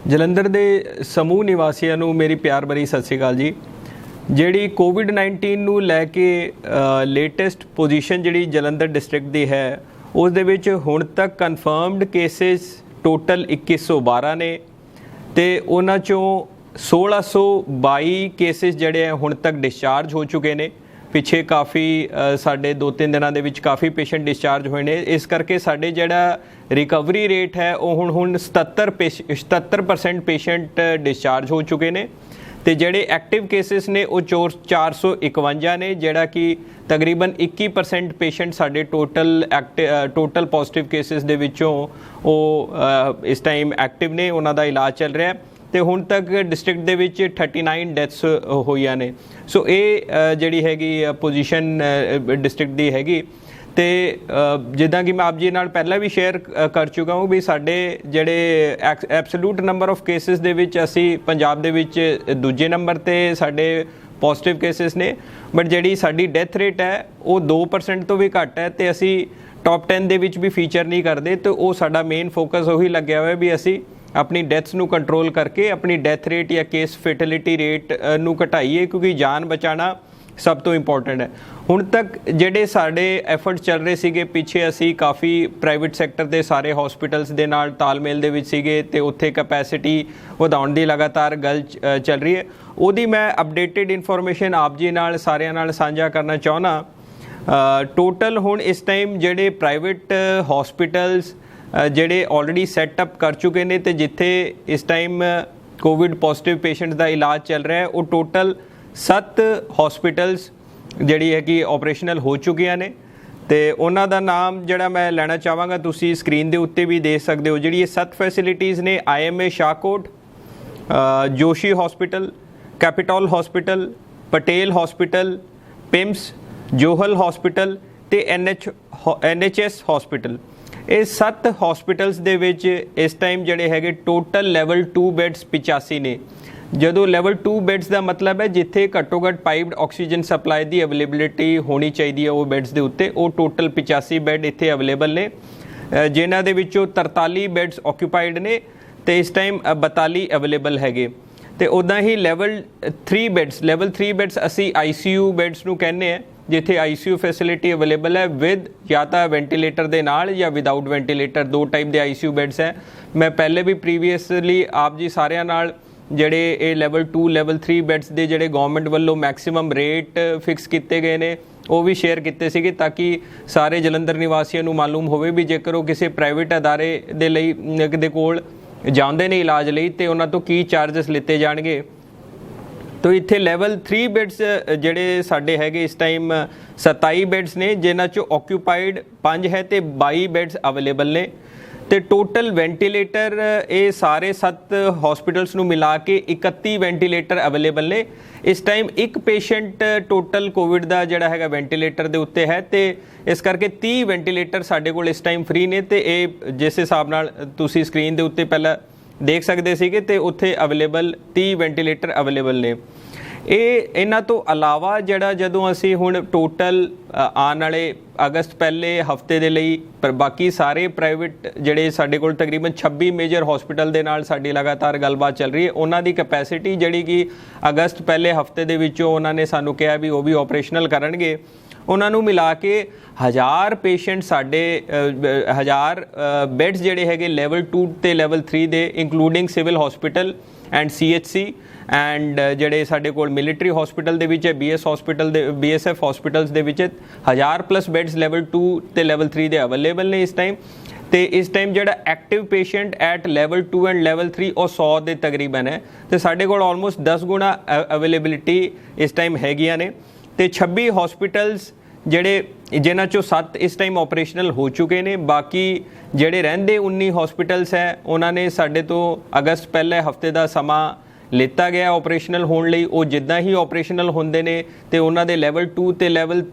ਜਲੰਧਰ ਦੇ ਸਮੂਹ ਨਿਵਾਸੀਆਂ ਨੂੰ ਮੇਰੀ ਪਿਆਰ ਭਰੀ ਸਤਿ ਸ਼੍ਰੀ ਅਕਾਲ ਜੀ। ਜਿਹੜੀ ਕੋਵਿਡ-19 ਨੂੰ ਲੈ ਕੇ ਲੇਟੈਸਟ ਪੋਜੀਸ਼ਨ ਜਿਹੜੀ ਜਲੰਧਰ ਡਿਸਟ੍ਰਿਕਟ ਦੀ ਹੈ ਉਸ ਦੇ ਵਿੱਚ ਹੁਣ ਤੱਕ ਕਨਫਰਮਡ ਕੇਸਿਸ ਟੋਟਲ 2112 ਨੇ ਤੇ ਉਹਨਾਂ ਚੋਂ 1622 ਕੇਸਿਸ ਜਿਹੜੇ ਹੁਣ ਤੱਕ ਡਿਸਚਾਰਜ ਹੋ ਚੁੱਕੇ ਨੇ। ਪਿੱਛੇ ਕਾਫੀ ਸਾਡੇ 2-3 ਦਿਨਾਂ ਦੇ ਵਿੱਚ ਕਾਫੀ ਪੇਸ਼ੈਂਟ ਡਿਸਚਾਰਜ ਹੋਏ ਨੇ, ਇਸ ਕਰਕੇ ਸਾਡੇ ਜਿਹੜਾ ਰਿਕਵਰੀ ਰੇਟ ਹੈ ਉਹ ਹੁਣ 77% ਪੇਸ਼ੈਂਟ ਡਿਸਚਾਰਜ ਹੋ ਚੁੱਕੇ ਨੇ ਤੇ ਜਿਹੜੇ ਐਕਟਿਵ ਕੇਸਿਸ ਨੇ ਉਹ 451 ਨੇ, ਜਿਹੜਾ ਕਿ ਤਕਰੀਬਨ 21% ਪੇਸ਼ੈਂਟ ਸਾਡੇ ਟੋਟਲ ਪੋਜ਼ਿਟਿਵ ਕੇਸਿਸ ਦੇ ਵਿੱਚੋਂ ਉਹ ਇਸ ਟਾਈਮ ਐਕਟਿਵ ਨੇ, ਉਹਨਾਂ ਦਾ ਇਲਾਜ ਚੱਲ ਰਿਹਾ ਤੇ ਹੁਣ ਤੱਕ ਡਿਸਟ੍ਰਿਕਟ ਦੇ ਵਿੱਚ 39 ਡੈਥਸ ਹੋਈਆਂ ਨੇ। ਸੋ ਇਹ ਜਿਹੜੀ ਹੈਗੀ ਪੋਜੀਸ਼ਨ ਡਿਸਟ੍ਰਿਕਟ ਦੀ ਹੈਗੀ ਤੇ ਜਿੱਦਾਂ ਕਿ ਮੈਂ ਆਪ ਜੀ ਨਾਲ ਪਹਿਲਾਂ ਵੀ ਸ਼ੇਅਰ ਕਰ ਚੁੱਕਾ ਹਾਂ ਵੀ ਸਾਡੇ ਜਿਹੜੇ ਐਬਸੋਲੂਟ ਨੰਬਰ ਆਫ ਕੇਸਿਸ ਦੇ ਵਿੱਚ ਅਸੀਂ ਪੰਜਾਬ ਦੇ ਵਿੱਚ ਦੂਜੇ ਨੰਬਰ ਤੇ ਸਾਡੇ ਪੋਜ਼ਿਟਿਵ ਕੇਸਿਸ ਨੇ, ਬਟ ਜਿਹੜੀ ਸਾਡੀ ਡੈਥ ਰੇਟ ਹੈ ਉਹ 2% ਤੋਂ ਵੀ ਘੱਟ ਹੈ ਤੇ ਅਸੀਂ ਟੌਪ 10 ਦੇ ਵਿੱਚ ਵੀ ਫੀਚਰ ਨਹੀਂ ਕਰਦੇ। ਤੇ ਉਹ ਸਾਡਾ ਮੇਨ ਫੋਕਸ ਉਹੀ ਲੱਗਿਆ ਹੋਇਆ ਵੀ ਅਸੀਂ ਆਪਣੀ ਡੈਥਸ ਨੂੰ ਕੰਟਰੋਲ ਕਰਕੇ ਆਪਣੀ ਡੈਥ ਰੇਟ ਜਾਂ ਕੇਸ ਫੈਟੈਲਿਟੀ ਰੇਟ ਨੂੰ ਘਟਾਈਏ, ਕਿਉਂਕਿ ਜਾਨ ਬਚਾਉਣਾ ਸਭ ਤੋਂ ਇੰਪੋਰਟੈਂਟ ਹੈ। ਹੁਣ ਤੱਕ ਜਿਹੜੇ ਸਾਡੇ ਐਫਰਟ ਚੱਲ ਰਹੇ ਸੀਗੇ, ਪਿੱਛੇ ਅਸੀਂ ਕਾਫੀ ਪ੍ਰਾਈਵੇਟ ਸੈਕਟਰ ਦੇ ਸਾਰੇ ਹਸਪੀਟਲਸ ਦੇ ਨਾਲ ਤਾਲਮੇਲ ਦੇ ਵਿੱਚ ਸੀਗੇ ਤੇ ਉੱਥੇ ਕੈਪੈਸਿਟੀ ਵਧਾਉਣ ਦੀ ਲਗਾਤਾਰ ਗੱਲ ਚੱਲ ਰਹੀ ਹੈ। ਉਹਦੀ ਮੈਂ ਅਪਡੇਟਡ ਇਨਫੋਰਮੇਸ਼ਨ ਆਪ ਜੀ ਨਾਲ ਸਾਰਿਆਂ ਨਾਲ ਸਾਂਝਾ ਕਰਨਾ ਚਾਹੁੰਦਾ। ਟੋਟਲ ਹੁਣ ਇਸ ਟਾਈਮ ਜਿਹੜੇ ਪ੍ਰਾਈਵੇਟ ਹਸਪੀਟਲਸ ਜਿਹੜੇ ਆਲਰੇਡੀ ਸੈਟਅਪ ਕਰ ਚੁੱਕੇ ਨੇ ਤੇ ਜਿੱਥੇ ਇਸ ਟਾਈਮ ਕੋਵਿਡ ਪੋਜ਼ਿਟਿਵ ਪੇਸ਼ੈਂਟ ਦਾ ਇਲਾਜ ਚੱਲ ਰਿਹਾ ਹੈ, ਉਹ ਟੋਟਲ 7 ਹਸਪੀਟਲਸ ਜਿਹੜੀ ਹੈ ਕਿ ਆਪਰੇਸ਼ਨਲ ਹੋ ਚੁੱਕੀਆਂ ਨੇ ਤੇ ਉਹਨਾਂ ਦਾ ਨਾਮ ਜਿਹੜਾ ਮੈਂ ਲੈਣਾ ਚਾਹਾਂਗਾ, ਤੁਸੀਂ ਸਕਰੀਨ ਦੇ ਉੱਤੇ ਵੀ ਦੇਖ ਸਕਦੇ ਹੋ। ਜਿਹੜੀ ਇਹ 7 ਫੈਸਿਲਿਟੀਜ਼ ਨੇ, IMA Shahkot, Joshi hospital, capital hospital, Patel hospital, PIMS, Johal hospital ਤੇ NHS ਹਸਪੀਟਲ। ਇਹ 7 ਹਸਪੀਟਲਸ ਦੇ ਵਿੱਚ ਇਸ ਟਾਈਮ ਜਿਹੜੇ ਹੈਗੇ ਟੋਟਲ ਲੈਵਲ 2 ਬੈਡਸ 85 ਨੇ। ਜਦੋਂ ਲੈਵਲ 2 ਬੈਡਸ ਦਾ ਮਤਲਬ ਹੈ ਜਿੱਥੇ ਘੱਟੋ ਘੱਟ ਪਾਈਪਡ ਆਕਸੀਜਨ ਸਪਲਾਈ ਦੀ ਅਵੇਲੇਬਿਲਿਟੀ ਹੋਣੀ ਚਾਹੀਦੀ ਹੈ ਉਹ ਬੈਡਸ ਦੇ ਉੱਤੇ, ਉਹ ਟੋਟਲ 85 ਬੈਡ ਇੱਥੇ ਅਵੇਲੇਬਲ ਨੇ, ਜਿਨ੍ਹਾਂ ਦੇ ਵਿੱਚੋਂ 43 ਬੈਡਸ ਆਕਿਊਪਾਈਡ ਨੇ ਤੇ ਇਸ ਟਾਈਮ 42 ਅਵੇਲੇਬਲ ਹੈਗੇ। ਤੇ ਉੱਦਾਂ ਹੀ ਲੈਵਲ 3 ਬੈਡਸ ਅਸੀਂ ICU ਬੈਡਸ ਨੂੰ ਕਹਿੰਦੇ ਆ, ਜਿੱਥੇ ICU ਫੈਸਿਲਿਟੀ ਅਵੇਲੇਬਲ ਹੈ ਵਿਦ ਜਾਂ ਤਾਂ ਵੈਂਟੀਲੇਟਰ ਦੇ ਨਾਲ ਜਾਂ ਵਿਦਾਊਟ ਵੈਂਟੀਲੇਟਰ, 2 ਟਾਈਪ ਦੇ ICU ਬੈਡਸ ਹੈ। ਮੈਂ ਪਹਿਲੇ ਵੀ ਪ੍ਰੀਵੀਅਸਲੀ ਆਪ ਜੀ ਸਾਰਿਆਂ ਨਾਲ ਜਿਹੜੇ ਇਹ ਲੈਵਲ 2 ਲੈਵਲ 3 ਬੈਡਸ ਦੇ ਜਿਹੜੇ ਗਵਰਨਮੈਂਟ ਵੱਲੋਂ ਮੈਕਸਿਮਮ ਰੇਟ ਫਿਕਸ ਕੀਤੇ ਗਏ ਨੇ ਉਹ ਵੀ ਸ਼ੇਅਰ ਕੀਤੇ ਸੀਗੇ, ਤਾਂ ਕਿ ਸਾਰੇ ਜਲੰਧਰ ਨਿਵਾਸੀਆਂ ਨੂੰ ਮਾਲੂਮ ਹੋਵੇ ਵੀ ਜੇਕਰ ਉਹ ਕਿਸੇ ਪ੍ਰਾਈਵੇਟ ਅਦਾਰੇ ਦੇ ਲਈ ਦੇ ਕੋਲ ਜਾਂਦੇ ਨੇ ਇਲਾਜ ਲਈ ਤੇ ਉਹਨਾਂ ਤੋਂ ਕੀ ਚਾਰਜਸ ਲਿੱਤੇ ਜਾਣਗੇ। ਤੋ ਇੱਥੇ ਲੈਵਲ 3 ਬੈਡਸ ਜਿਹੜੇ ਸਾਡੇ ਹੈਗੇ ਇਸ ਟਾਈਮ 27 ਬੈਡਸ ਨੇ, ਜਿਨ੍ਹਾਂ 'ਚੋਂ ਆਕਿਊਪਾਈਡ 5 ਹੈ ਤੇ 22 ਬੈਡਸ ਅਵੇਲੇਬਲ ਨੇ ਤੇ ਟੋਟਲ ਵੈਂਟੀਲੇਟਰ ਇਹ ਸਾਰੇ 7 ਹਸਪੀਟਲਸ ਨੂੰ ਮਿਲਾ ਕੇ 31 ਵੈਂਟੀਲੇਟਰ ਅਵੇਲੇਬਲ ਨੇ। ਇਸ ਟਾਈਮ ਇੱਕ ਪੇਸ਼ੈਂਟ ਟੋਟਲ ਕੋਵਿਡ ਦਾ ਜਿਹੜਾ ਹੈਗਾ ਵੈਂਟੀਲੇਟਰ ਦੇ ਉੱਤੇ ਹੈ ਤੇ ਇਸ ਕਰਕੇ 30 ਵੈਂਟੀਲੇਟਰ ਸਾਡੇ ਕੋਲ ਇਸ ਟਾਈਮ ਫ੍ਰੀ ਨੇ ਤੇ ਇਹ ਜਿਸ ਹਿਸਾਬ ਨਾਲ ਤੁਸੀਂ ਸਕਰੀਨ ਦੇ ਉੱਤੇ ਪਹਿਲਾਂ ਦੇਖ ਸਕਦੇ ਸੀਗੇ ਤੇ ਉੱਥੇ ਅਵੇਲੇਬਲ 30 ਵੈਂਟੀਲੇਟਰ ਅਵੇਲੇਬਲ ਨੇ। ਇਹਨਾਂ ਤੋਂ ਇਲਾਵਾ ਜਿਹੜਾ ਜਦੋਂ ਅਸੀਂ ਹੁਣ ਟੋਟਲ ਆਉਣ ਵਾਲੇ ਅਗਸਤ ਪਹਿਲੇ ਹਫਤੇ ਦੇ ਲਈ ਬਾਕੀ ਸਾਰੇ ਪ੍ਰਾਈਵੇਟ ਜਿਹੜੇ ਸਾਡੇ ਕੋਲ ਤਕਰੀਬਨ 26 ਮੇਜਰ ਹਸਪੀਟਲ ਦੇ ਨਾਲ ਸਾਡੀ ਲਗਾਤਾਰ ਗੱਲਬਾਤ ਚੱਲ ਰਹੀ ਹੈ, ਉਹਨਾਂ ਦੀ ਕੈਪੈਸਿਟੀ ਜਿਹੜੀ ਕਿ ਅਗਸਤ ਪਹਿਲੇ ਹਫਤੇ ਦੇ ਵਿੱਚੋਂ ਉਹਨਾਂ ਨੇ ਸਾਨੂੰ ਕਿਹਾ ਵੀ ਉਹ ਵੀ ਆਪਰੇਸ਼ਨਲ ਕਰਨਗੇ, ਉਹਨਾਂ ਨੂੰ ਮਿਲਾ ਕੇ 1000 ਪੇਸ਼ੈਂਟ ਸਾਡੇ 1000 ਬੈਡਸ ਜਿਹੜੇ ਹੈਗੇ ਲੈਵਲ 2 ਤੇ ਲੈਵਲ 3 ਦੇ including civil hospital and CHC and ਜਿਹੜੇ ਸਾਡੇ ਕੋਲ ਮਿਲਟਰੀ ਹਸਪੀਟਲ ਦੇ ਵਿੱਚ ਹੈ, BSF ਹਸਪੀਟਲਸ ਦੇ ਵਿੱਚ 1000+ ਬੈਡਸ ਲੈਵਲ 2 ਤੇ ਲੈਵਲ 3 ਦੇ ਅਵੇਲੇਬਲ ਨੇ ਇਸ ਟਾਈਮ। ਤੇ ਇਸ ਟਾਈਮ ਜਿਹੜਾ active patient at level 2 and level 3 ਉਹ 100 ਦੇ ਤਕਰੀਬਨ ਹੈ ਤੇ ਸਾਡੇ ਕੋਲ ਆਲਮੋਸਟ 10 ਗੁਣਾ ਅਵੇਲੇਬਿਲਿਟੀ ਇਸ ਟਾਈਮ ਹੈਗੀਆਂ ਨੇ। ਤੇ 26 ਹਸਪੀਟਲਸ ਜਿਹੜੇ ਜਿਨ੍ਹਾਂ 'ਚੋਂ 7 ਇਸ ਟਾਈਮ ਆਪਰੇਸ਼ਨਲ ਹੋ ਚੁੱਕੇ ਨੇ, ਬਾਕੀ ਜਿਹੜੇ ਰਹਿੰਦੇ 19 ਹਸਪੀਟਲਸ ਹੈ ਉਹਨਾਂ ਨੇ ਸਾਡੇ ਤੋਂ ਅਗਸਤ ਪਹਿਲੇ ਹਫਤੇ ਦਾ ਸਮਾਂ ਲਿੱਤਾ ਗਿਆ ਆਪਰੇਸ਼ਨਲ ਹੋਣ ਲਈ। ਉਹ ਜਿੱਦਾਂ ਹੀ ਆਪਰੇਸ਼ਨਲ ਹੁੰਦੇ ਨੇ ਤੇ ਉਹਨਾਂ ਦੇ ਲੈਵਲ 2 ਤੇ ਲੈਵਲ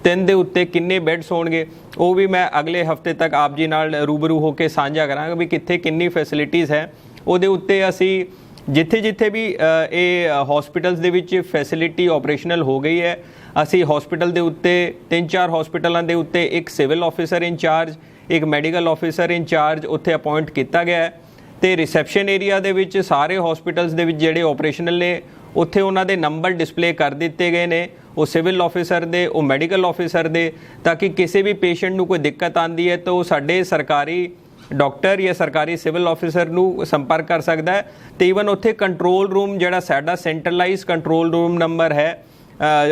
3 ਦੇ ਉੱਤੇ ਕਿੰਨੇ ਬੈਡਸ ਹੋਣਗੇ ਉਹ ਵੀ ਮੈਂ ਅਗਲੇ ਹਫਤੇ ਤੱਕ ਆਪ ਜੀ ਨਾਲ ਰੂਬਰੂ ਹੋ ਕੇ ਸਾਂਝਾ ਕਰਾਂਗਾ ਵੀ ਕਿੱਥੇ ਕਿੰਨੀ ਫੈਸਿਲਿਟੀਜ਼ ਹੈ। ਉਹਦੇ ਉੱਤੇ ਅਸੀਂ ਜਿੱਥੇ ਵੀ ਇਹ ਹਸਪੀਟਲਸ ਦੇ ਵਿੱਚ ਫੈਸਿਲਿਟੀ ਆਪਰੇਸ਼ਨਲ ਹੋ ਗਈ ਹੈ, ਅਸੀਂ ਹਸਪੀਟਲ ਦੇ ਉੱਤੇ 3-4 ਹਸਪੀਟਲਾਂ ਦੇ ਉੱਤੇ ਇੱਕ ਸਿਵਲ ਆਫਿਸਰ ਇੰਚਾਰਜ, ਇੱਕ ਮੈਡੀਕਲ ਆਫਿਸਰ ਇੰਚਾਰਜ ਉੱਥੇ ਅਪਾਇੰਟ ਕੀਤਾ ਗਿਆ ਹੈ ਤੇ ਰਿਸੈਪਸ਼ਨ ਏਰੀਆ ਦੇ ਵਿੱਚ ਸਾਰੇ ਹਸਪੀਟਲਸ ਦੇ ਵਿੱਚ ਜਿਹੜੇ ਆਪਰੇਸ਼ਨਲ ਨੇ ਉੱਥੇ ਉਹਨਾਂ ਦੇ ਨੰਬਰ ਡਿਸਪਲੇ ਕਰ ਦਿੱਤੇ ਗਏ ਨੇ, ਉਹ ਸਿਵਲ ਆਫਿਸਰ ਦੇ, ਉਹ ਮੈਡੀਕਲ ਆਫਿਸਰ ਦੇ, ਤਾਂ ਕਿ ਕਿਸੇ ਵੀ ਪੇਸ਼ੈਂਟ ਨੂੰ ਕੋਈ ਦਿੱਕਤ ਆਉਂਦੀ ਹੈ ਤਾਂ ਉਹ ਸਾਡੇ ਸਰਕਾਰੀ ਡਾਕਟਰ ਜਾਂ ਸਰਕਾਰੀ ਸਿਵਲ ਆਫਿਸਰ ਨੂੰ ਸੰਪਰਕ ਕਰ ਸਕਦਾ ਹੈ। ਤੇ ਈਵਨ ਉੱਥੇ ਕੰਟਰੋਲ ਰੂਮ ਜਿਹੜਾ ਸਾਡਾ ਸੈਂਟਰਲਾਈਜ਼ ਕੰਟਰੋਲ ਰੂਮ ਨੰਬਰ ਹੈ,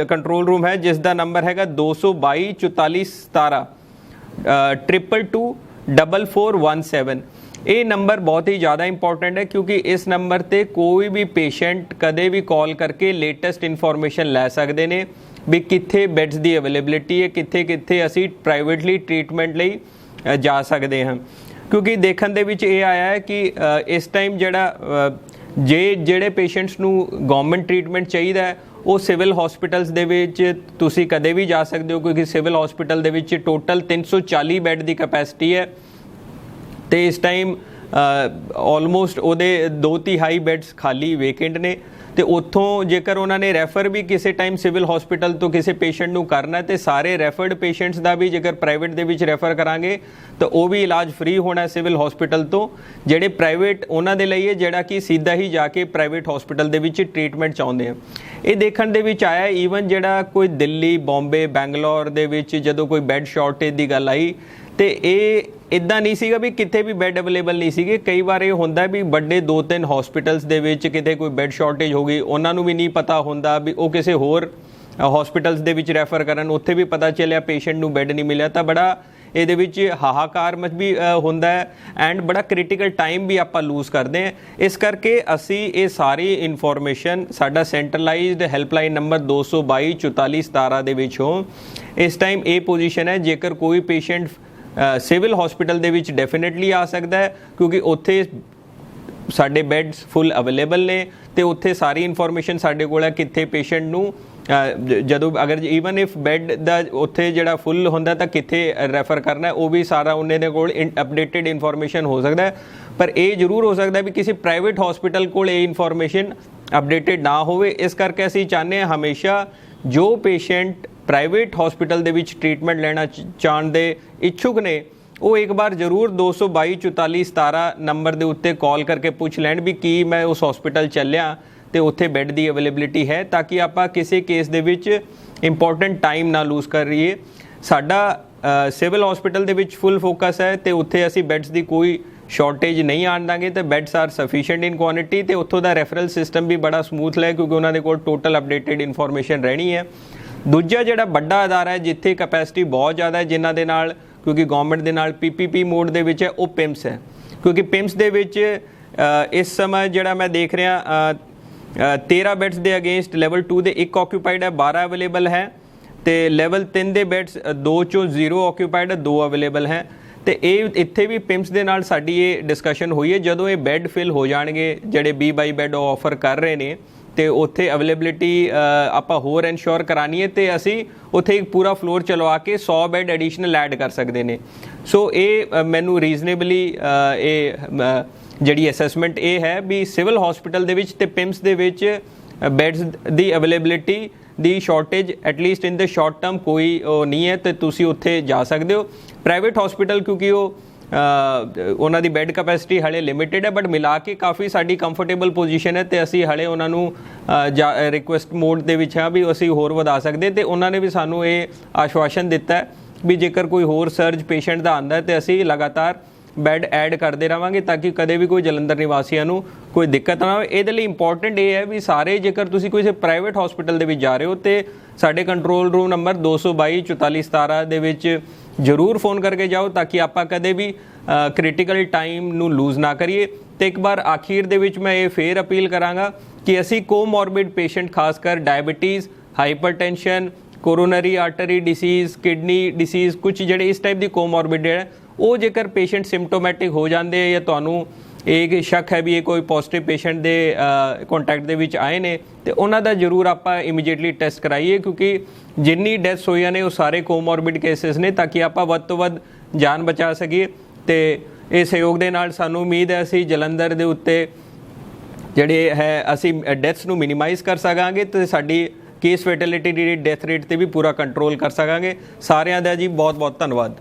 ਕੰਟਰੋਲ ਰੂਮ ਹੈ ਜਿਸ ਦਾ ਨੰਬਰ ਹੈਗਾ 222 44 17 222 4417। ਇਹ ਨੰਬਰ ਬਹੁਤ ਹੀ ਜ਼ਿਆਦਾ ਇੰਪੋਰਟੈਂਟ ਹੈ ਕਿਉਂਕਿ ਇਸ ਨੰਬਰ ਤੇ ਕੋਈ ਵੀ ਪੇਸ਼ੈਂਟ ਕਦੇ ਵੀ ਕਾਲ ਕਰਕੇ ਲੇਟੈਸਟ ਇਨਫੋਰਮੇਸ਼ਨ ਲੈ ਸਕਦੇ ਨੇ ਵੀ ਕਿੱਥੇ ਬੈਡਸ ਦੀ ਅਵੇਲੇਬਿਲਿਟੀ ਹੈ, ਕਿੱਥੇ ਕਿੱਥੇ ਅਸੀਂ ਪ੍ਰਾਈਵੇਟਲੀ ਟ੍ਰੀਟਮੈਂਟ ਲਈ ਜਾ ਸਕਦੇ ਹਾਂ। ਕਿਉਂਕਿ ਦੇਖਣ ਦੇ ਵਿੱਚ ਇਹ ਆਇਆ ਹੈ ਕਿ ਇਸ ਟਾਈਮ ਜਿਹੜੇ ਪੇਸ਼ੈਂਟਸ ਨੂੰ ਗਵਰਨਮੈਂਟ ਟ੍ਰੀਟਮੈਂਟ ਚਾਹੀਦਾ ਹੈ ਉਹ ਸਿਵਲ ਹਸਪੀਟਲਸ ਦੇ ਵਿੱਚ ਤੁਸੀਂ ਕਦੇ ਵੀ ਜਾ ਸਕਦੇ ਹੋ, ਕਿਉਂਕਿ ਸਿਵਲ ਹਸਪੀਟਲ ਦੇ ਵਿੱਚ ਟੋਟਲ 340 ਬੈੱਡ ਦੀ ਕੈਪੈਸਿਟੀ ਹੈ ਤੇ ਇਸ ਟਾਈਮ ਆਲਮੋਸਟ ਉਹਦੇ 2/3 ਬੈੱਡਸ ਖਾਲੀ ਵੇਕੈਂਟ ਨੇ। ਤੇ ਉੱਥੋਂ ਜੇਕਰ ਉਹਨਾਂ ਨੇ ਰੈਫਰ ਵੀ ਕਿਸੇ ਟਾਈਮ ਸਿਵਲ ਹਸਪੀਟਲ ਤੋਂ ਕਿਸੇ ਪੇਸ਼ੈਂਟ ਨੂੰ ਕਰਨਾ ਤੇ ਸਾਰੇ ਰੈਫਰਡ ਪੇਸ਼ੈਂਟਸ ਦਾ ਵੀ ਜੇਕਰ ਪ੍ਰਾਈਵੇਟ ਦੇ ਵਿੱਚ ਰੈਫਰ ਕਰਾਂਗੇ ਤਾਂ ਉਹ ਵੀ ਇਲਾਜ ਫ੍ਰੀ ਹੋਣਾ ਸਿਵਲ ਹਸਪੀਟਲ ਤੋਂ। ਜਿਹੜੇ ਪ੍ਰਾਈਵੇਟ ਉਹਨਾਂ ਦੇ ਲਈ ਹੈ ਜਿਹੜਾ ਕਿ ਸਿੱਧਾ ਹੀ ਜਾ ਕੇ ਪ੍ਰਾਈਵੇਟ ਹਸਪੀਟਲ ਦੇ ਵਿੱਚ ਟ੍ਰੀਟਮੈਂਟ ਚਾਹੁੰਦੇ ਆ। ਇਹ ਦੇਖਣ ਦੇ ਵਿੱਚ ਆਇਆ ਈਵਨ ਜਿਹੜਾ ਕੋਈ ਦਿੱਲੀ, ਬੰਬੇ, ਬੈਂਗਲੌਰ ਦੇ ਵਿੱਚ ਜਦੋਂ ਕੋਈ ਬੈੱਡ ਸ਼ਾਰਟੇਜ ਦੀ ਗੱਲ ਆਈ ਤੇ ਇਹ ਇੱਦਾਂ ਨਹੀਂ ਸੀਗਾ ਵੀ ਕਿਤੇ ਵੀ ਬੈੱਡ ਅਵੇਲੇਬਲ ਨਹੀਂ ਸੀਗੇ। ਕਈ ਵਾਰ ਇਹ ਹੁੰਦਾ ਵੀ ਵੱਡੇ 2-3 ਹਸਪੀਟਲਸ ਦੇ ਵਿੱਚ ਕਿਤੇ ਕੋਈ ਬੈੱਡ ਸ਼ਾਰਟੇਜ ਹੋ ਗਈ, ਉਹਨਾਂ ਨੂੰ ਵੀ ਨਹੀਂ ਪਤਾ ਹੁੰਦਾ ਵੀ ਉਹ ਕਿਸੇ ਹੋਰ ਹਸਪੀਟਲਸ ਦੇ ਵਿੱਚ ਰੈਫਰ ਕਰਨ, ਉੱਥੇ ਵੀ ਪਤਾ ਚੱਲਿਆ ਪੇਸ਼ੈਂਟ ਨੂੰ ਬੈੱਡ ਨਹੀਂ ਮਿਲਿਆ ਤਾਂ ਬੜਾ ਇਹਦੇ ਵਿੱਚ ਹਾਹਾਕਾਰ ਮਚ ਵੀ ਹੁੰਦਾ ਹੈ ਐਂਡ ਬੜਾ ਕ੍ਰਿਟੀਕਲ ਟਾਈਮ ਵੀ ਆਪਾਂ ਲੂਜ਼ ਕਰਦੇ ਹਾਂ। ਇਸ ਕਰਕੇ ਅਸੀਂ ਇਹ ਸਾਰੀ ਇਨਫੋਰਮੇਸ਼ਨ ਸਾਡਾ ਸੈਂਟਰਲਾਈਜ਼ਡ ਹੈਲਪਲਾਈਨ ਨੰਬਰ 222 44 17 ਦੇ ਵਿੱਚੋਂ ਇਸ ਟਾਈਮ ਇਹ ਪੋਜੀਸ਼ਨ ਹੈ ਜੇਕਰ ਕੋਈ ਪੇਸ਼ੈਂਟ ਸਿਵਲ ਹਸਪੀਟਲ ਦੇ ਵਿੱਚ ਡੈਫੀਨੇਟਲੀ ਆ ਸਕਦਾ ਹੈ ਕਿਉਂਕਿ ਉੱਥੇ ਸਾਡੇ ਬੈੱਡਸ ਫੁੱਲ ਅਵੇਲੇਬਲ ਨੇ ਤੇ ਉੱਥੇ ਸਾਰੀ ਇਨਫੋਰਮੇਸ਼ਨ ਸਾਡੇ ਕੋਲ ਹੈ ਕਿੱਥੇ ਪੇਸ਼ੈਂਟ ਨੂੰ ਜਦੋਂ ਅਗਰ ਈਵਨ ਇਫ ਬੈੱਡ ਦਾ ਉੱਥੇ ਜਿਹੜਾ ਫੁੱਲ ਹੁੰਦਾ ਤਾਂ ਕਿੱਥੇ ਰੈਫਰ ਕਰਨਾ ਉਹ ਵੀ ਸਾਰਾ ਉਹਨਾਂ ਦੇ ਕੋਲ ਅਪਡੇਟਡ ਇਨਫੋਰਮੇਸ਼ਨ ਹੋ ਸਕਦਾ ਹੈ। ਪਰ ਇਹ ਜ਼ਰੂਰ ਹੋ ਸਕਦਾ ਵੀ ਕਿਸੇ ਪ੍ਰਾਈਵੇਟ ਹਸਪੀਟਲ ਕੋਲ ਇਹ ਇਨਫੋਰਮੇਸ਼ਨ ਅਪਡੇਟਡ ਨਾ ਹੋਵੇ। ਇਸ ਕਰਕੇ ਅਸੀਂ ਚਾਹੁੰਦੇ ਹਾਂ ਹਮੇਸ਼ਾ ਜੋ ਪੇਸ਼ੈਂਟ ਪ੍ਰਾਈਵੇਟ ਹਸਪੀਟਲ ਦੇ ਵਿੱਚ ਟ੍ਰੀਟਮੈਂਟ ਲੈਣਾ ਚਾਹੁਣ ਦੇ ਇੱਛੁਕ ਨੇ ਉਹ ਇੱਕ ਵਾਰ ਜ਼ਰੂਰ 222 44 17 ਨੰਬਰ ਦੇ ਉੱਤੇ ਕਾਲ ਕਰਕੇ ਪੁੱਛ ਲੈਣ ਵੀ ਕੀ ਮੈਂ ਉਸ ਹਸਪੀਟਲ ਚੱਲਿਆ ਤੇ ਉੱਥੇ ਬੈੱਡ ਦੀ ਅਵੇਲੇਬਿਲਿਟੀ ਹੈ, ਤਾਂ ਕਿ ਆਪਾਂ ਕਿਸੇ ਕੇਸ ਦੇ ਵਿੱਚ ਇੰਪੋਰਟੈਂਟ ਟਾਈਮ ਨਾ ਲੂਜ਼ ਕਰ ਰਹੀਏ। ਸਾਡਾ ਸਿਵਲ ਹਸਪੀਟਲ ਦੇ ਵਿੱਚ ਫੁੱਲ ਫੋਕਸ ਹੈ ਤੇ ਉੱਥੇ ਅਸੀਂ ਬੈੱਡਸ ਦੀ ਕੋਈ ਸ਼ਾਰਟੇਜ ਨਹੀਂ ਆਉਣ ਦਾਂਗੇ ਤੇ ਬੈੱਡਸ ਆਰ ਸਫੀਸ਼ੀਐਂਟ ਇਨ ਕੁਆਂਟੀਟੀ ਤੇ ਉੱਥੋਂ ਦਾ ਰੈਫਰਲ ਸਿਸਟਮ ਵੀ ਬੜਾ ਸਮੂਥ ਹੈ ਕਿਉਂਕਿ ਉਹਨਾਂ ਦੇ ਕੋਲ ਟੋਟਲ ਅਪਡੇਟਡ ਇਨਫੋਰਮੇਸ਼ਨ ਰਹਿਣੀ ਹੈ। ਦੂਜਾ ਜਿਹੜਾ ਵੱਡਾ ਅਦਾਰਾ ਹੈ ਜਿੱਥੇ ਕੈਪੈਸਿਟੀ ਬਹੁਤ ਜ਼ਿਆਦਾ ਹੈ ਜਿਨ੍ਹਾਂ ਦੇ ਨਾਲ ਕਿਉਂਕਿ ਗਵਰਨਮੈਂਟ ਦੇ ਨਾਲ PPP ਮੋਡ ਦੇ ਵਿੱਚ ਹੈ ਉਹ ਪਿਮਸ ਹੈ ਕਿਉਂਕਿ ਪਿਮਸ ਦੇ ਵਿੱਚ ਇਸ ਸਮੇਂ ਜਿਹੜਾ ਮੈਂ ਦੇਖ ਰਿਹਾ 13 ਬੈੱਡਸ ਦੇ ਅਗੇਂਸਟ ਲੈਵਲ 2 ਦੇ 1 ਆਕਿਊਪਾਈਡ ਹੈ, 12 ਅਵੇਲੇਬਲ ਹੈ ਤੇ ਲੈਵਲ 3 ਦੇ ਬੈੱਡਸ 2 ਚੋਂ 0 ਆਕਿਊਪਾਈਡ ਹੈ, 2 ਅਵੇਲੇਬਲ ਹੈ। ਤੇ ਇਹ ਇੱਥੇ ਵੀ ਪਿਮਸ ਦੇ ਨਾਲ ਸਾਡੀ ਇਹ ਡਿਸਕਸ਼ਨ ਹੋਈ ਹੈ ਜਦੋਂ ਇਹ ਬੈੱਡ ਫਿਲ ਹੋ ਜਾਣਗੇ ਜਿਹੜੇ 20-22 ਬੈੱਡ ਉਹ ਆਫਰ ਕਰ ਰਹੇ ਨੇ ਤੇ ਉੱਥੇ ਅਵੇਲੇਬਿਲਿਟੀ ਆਪਾਂ ਹੋਰ ਇਨਸ਼ੋਰ ਕਰਾਣੀ ਹੈ ਤੇ ਅਸੀਂ ਉੱਥੇ ਇੱਕ ਪੂਰਾ ਫਲੋਰ ਚਲਵਾ ਕੇ 100 ਬੈੱਡ ਐਡੀਸ਼ਨਲ ਐਡ ਕਰ ਸਕਦੇ ਨੇ। ਸੋ ਇਹ ਮੈਨੂੰ ਰੀਜ਼ਨੇਬਲੀ ਇਹ ਜਿਹੜੀ ਅਸੈਸਮੈਂਟ ਇਹ ਹੈ ਵੀ ਸਿਵਲ ਹਸਪੀਟਲ ਦੇ ਵਿੱਚ ਤੇ ਪਿਮਸ ਦੇ ਵਿੱਚ ਬੈੱਡਸ ਦੀ ਅਵੇਲੇਬਿਲਿਟੀ ਦੀ ਸ਼ਾਰਟੇਜ ਐਟਲੀਸਟ ਇਨ ਦ ਸ਼ਾਰਟ ਟਰਮ ਕੋਈ ਨਹੀਂ ਹੈ ਤੇ ਤੁਸੀਂ ਉੱਥੇ ਜਾ ਸਕਦੇ ਹੋ। ਪ੍ਰਾਈਵੇਟ ਹਸਪੀਟਲ ਕਿਉਂਕਿ ਉਹ ਉਹਨਾਂ ਦੀ ਬੈੱਡ ਕੈਪੈਸਿਟੀ ਹਲੇ ਲਿਮਿਟਿਡ ਹੈ ਬਟ ਮਿਲਾ ਕੇ ਕਾਫੀ ਸਾਡੀ ਕੰਫਰਟੇਬਲ ਪੋਜੀਸ਼ਨ ਹੈ ਤੇ ਅਸੀਂ ਹਲੇ ਉਹਨਾਂ ਨੂੰ ਰਿਕੁਐਸਟ ਮੋਡ ਦੇ ਵਿੱਚ ਹਾਂ ਵੀ ਅਸੀਂ ਹੋਰ ਵਧਾ ਸਕਦੇ ਤੇ ਉਹਨਾਂ ਨੇ ਵੀ ਸਾਨੂੰ ਇਹ ਆਸ਼ਵਾਸਨ ਦਿੱਤਾ ਹੈ ਵੀ ਜੇਕਰ ਕੋਈ ਹੋਰ ਸਰਜ ਪੇਸ਼ੈਂਟ ਦਾ ਆਉਂਦਾ ਤੇ ਅਸੀਂ ਲਗਾਤਾਰ ਬੈੱਡ ਐਡ ਕਰਦੇ ਰਹਾਂਗੇ ਤਾਂ ਕਿ ਕਦੇ ਵੀ ਕੋਈ ਜਲੰਧਰ ਨਿਵਾਸੀਆਂ ਨੂੰ ਕੋਈ ਦਿੱਕਤ ਨਾ ਹੋਵੇ। ਇਹਦੇ ਲਈ ਇੰਪੋਰਟੈਂਟ ਇਹ ਹੈ ਵੀ ਸਾਰੇ ਜੇਕਰ ਤੁਸੀਂ ਕਿਸੇ ਪ੍ਰਾਈਵੇਟ ਹਸਪੀਟਲ ਦੇ ਵਿੱਚ ਜਾ ਰਹੇ ਹੋ ਤੇ ਸਾਡੇ ਕੰਟਰੋਲ ਰੂਮ ਨੰਬਰ 222 44 17 ਦੇ ਵਿੱਚ ਜ਼ਰੂਰ ਫੋਨ ਕਰਕੇ ਜਾਓ ਤਾਂ ਕਿ ਆਪਾਂ ਕਦੇ ਵੀ ਕ੍ਰਿਟੀਕਲ ਟਾਈਮ ਨੂੰ ਲੂਜ਼ ਨਾ ਕਰੀਏ। ਤੇ ਇੱਕ ਵਾਰ ਆਖੀਰ ਦੇ ਵਿੱਚ ਮੈਂ ਇਹ ਫੇਰ ਅਪੀਲ ਕਰਾਂਗਾ ਕਿ ਅਸੀਂ ਕੋਮੋਰਬਿਡ ਪੇਸ਼ੈਂਟ ਖਾਸ ਕਰ diabetes, hypertension, coronary artery disease, kidney disease ਕੁਝ ਜਿਹੜੇ ਇਸ ਟਾਈਪ ਦੀ ਕੋਮੋਰਬਿਡ ਹੈ ਉਹ ਜੇਕਰ ਪੇਸ਼ੈਂਟ ਸਿੰਪਟੋਮੈਟਿਕ ਹੋ ਜਾਂਦੇ ਜਾਂ ਤੁਹਾਨੂੰ ਇਹ ਸ਼ੱਕ ਹੈ ਵੀ ਇਹ ਕੋਈ ਪੋਜ਼ਿਟਿਵ ਪੇਸ਼ੈਂਟ ਦੇ ਕੰਟੈਕਟ ਦੇ ਵਿੱਚ ਆਏ ਨੇ ਤੇ ਉਹਨਾਂ ਦਾ ਜ਼ਰੂਰ ਆਪਾਂ ਇਮੀਡੀਏਟਲੀ ਟੈਸਟ ਕਰਾਈਏ ਕਿਉਂਕਿ ਜਿੰਨੀ ਡੈਥਸ ਹੋਈਆਂ ਨੇ ਉਹ ਸਾਰੇ ਕੋਮੋਰਬਿਡ ਕੇਸਿਸ ਨੇ ਤਾਂ ਕਿ ਆਪਾਂ ਵੱਧ ਤੋਂ ਵੱਧ ਜਾਨ ਬਚਾ ਸਕੀਏ। ਤੇ ਇਹ ਸਹਿਯੋਗ ਦੇ ਨਾਲ ਸਾਨੂੰ ਉਮੀਦ ਹੈ ਅਸੀਂ ਜਲੰਧਰ ਦੇ ਉੱਤੇ ਜਿਹੜੇ ਹੈ ਅਸੀਂ ਡੈਥਸ ਨੂੰ ਮਿਨੀਮਾਈਜ਼ ਕਰ ਸਕਾਂਗੇ ਤੇ ਸਾਡੀ ਕੇਸ ਫੈਟੈਲਿਟੀ ਦੀ ਡੈਥ ਰੇਟ ਤੇ ਵੀ ਪੂਰਾ ਕੰਟਰੋਲ ਕਰ ਸਕਾਂਗੇ। ਸਾਰਿਆਂ ਦਾ ਜੀ ਬਹੁਤ ਬਹੁਤ ਧੰਨਵਾਦ।